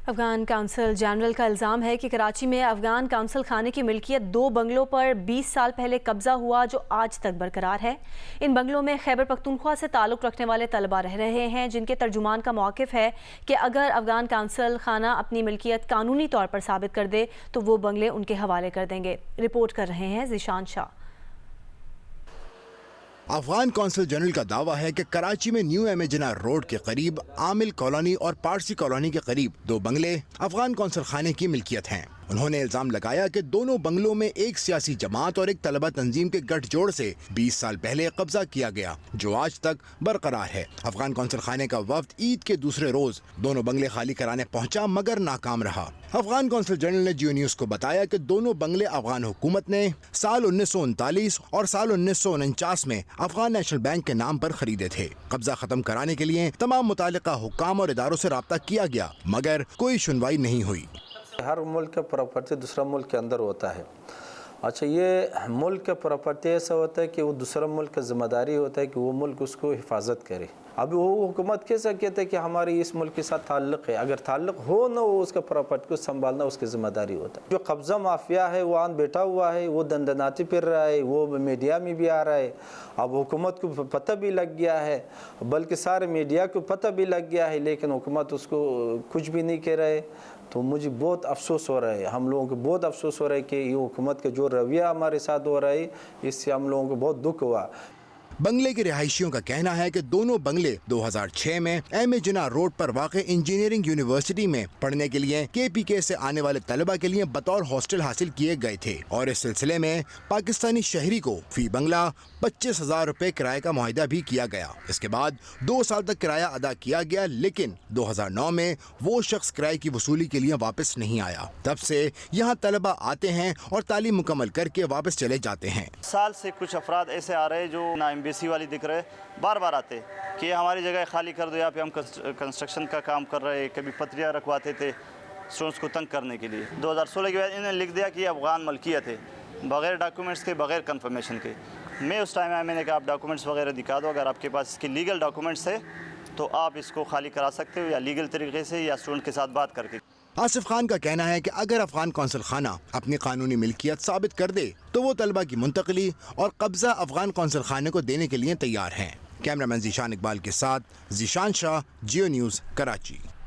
Afghan council general کا الزام ہے کہ کراچی میں افغان کونسل خانے کی ملکیت 2 بنگلوں پر 20 سال پہلے قبضہ ہوا جو آج تک برقرار ہے۔ ان بنگلوں میں خیبر پختونخوا سے تعلق رکھنے والے طلبہ رہ رہے ہیں جن کے ترجمان کا موقف ہے کہ اگر افغان کونسل خانہ اپنی ملکیت قانونی طور پر ثابت کر دے تو وہ بنگلے ان کے حوالے کر دیں گے۔ رپورٹ کر رہے ہیں ذیشان شاہ۔ افغان کونسل جنرل کا دعویٰ ہے کہ کراچی میں نیو امیجنا روڈ کے قریب عامل کالونی اور پارسی کالونی کے قریب 2 بنگلے افغان کونسل خانے کی ملکیت ہیں۔ انہوں نے الزام لگایا کہ دونوں بنگلوں میں ایک سیاسی جماعت اور ایک طلبہ تنظیم کے گٹھ جوڑ سے 20 سال پہلے قبضہ کیا گیا جو آج تک برقرار ہے۔ افغان کونسل خانے کا وفد عید کے دوسرے روز دونوں بنگلے خالی کرانے پہنچا مگر ناکام رہا۔ افغان کونسل جنرل نے جیو نیوز کو بتایا کہ دونوں بنگلے افغان حکومت نے سال 1939 اور سال 1949 میں افغان نیشنل بینک کے نام پر خریدے تھے۔ قبضہ ختم کرانے کے لیے تمام متعلقہ حکام اور اداروں سے رابطہ کیا گیا مگر کوئی سنوائی نہیں ہوئی۔ ہر ملک کا پراپرٹی دوسرا ملک کے اندر ہوتا ہے۔ اچھا، یہ ملک کا پراپرٹی ایسا ہوتا ہے کہ وہ دوسرا ملک کا ذمہ داری ہوتا ہے کہ وہ ملک اس کو حفاظت کرے۔ اب وہ حکومت کیسا کہتا ہے کہ ہماری اس ملک کے ساتھ تعلق ہے، اگر تعلق ہو نہ وہ اس کا پراپرٹی کو سنبھالنا اس کی ذمہ داری ہوتا ہے۔ جو قبضہ مافیا ہے وہ آن بیٹھا ہوا ہے، وہ دندناتی پھر رہا ہے، وہ میڈیا میں بھی آ رہا ہے۔ اب حکومت کو پتہ بھی لگ گیا ہے، بلکہ سارے میڈیا کو پتہ بھی لگ گیا ہے، لیکن حکومت اس کو کچھ بھی نہیں کہہ رہے۔ تو مجھے بہت افسوس ہو رہا ہے، ہم لوگوں کو بہت افسوس ہو رہا ہے کہ یہ حکومت کا جو رویہ ہمارے ساتھ ہو رہا ہے اس سے ہم لوگوں کو بہت دکھ ہوا۔ بنگلے کے رہائشیوں کا کہنا ہے کہ دونوں بنگلے 2006 میں ایم اے جناح روڈ پر واقع انجینئرنگ یونیورسٹی میں پڑھنے کے لیے KPK سے آنے والے طلبہ کے لیے بطور ہاسٹل حاصل کیے گئے تھے اور اس سلسلے میں پاکستانی شہری کو فی بنگلہ 25,000 روپے کرائے کا معاہدہ بھی کیا گیا۔ اس کے بعد 2 سال تک کرایہ ادا کیا گیا لیکن 2009 میں وہ شخص کرائے کی وصولی کے لیے واپس نہیں آیا۔ تب سے یہاں طلبہ آتے ہیں اور تعلیم مکمل کر کے واپس چلے جاتے ہیں۔ سال سے کچھ افراد ایسے آ رہے جو نا ایمبیسی والی دکھ رہے، بار بار آتے کہ یہ ہماری جگہ خالی کر دو، یہاں پہ ہم کنسٹرکشن کا کام کر رہے، کبھی پتریاں رکھواتے تھے اسٹوڈنٹس کو تنگ کرنے کے لیے۔ 2016 کے بعد انہوں نے لکھ دیا کہ یہ افغان ملکیت ہے، بغیر ڈاکومنٹس کے، بغیر کنفرمیشن کے۔ میں اس ٹائم آیا، میں نے کہا آپ ڈاکومنٹس وغیرہ دکھا دو، اگر آپ کے پاس اس کے لیگل ڈاکومنٹس ہے تو آپ اس کو خالی کرا سکتے ہو، یا لیگل طریقے سے یا اسٹوڈنٹ کے ساتھ بات کر کے۔ آصف خان کا کہنا ہے کہ اگر افغان کونسل خانہ اپنی قانونی ملکیت ثابت کر دے تو وہ طلبہ کی منتقلی اور قبضہ افغان کونسل خانے کو دینے کے لیے تیار ہیں۔ کیمرہ مین ذیشان اقبال کے ساتھ ذیشان شاہ، جیو نیوز، کراچی۔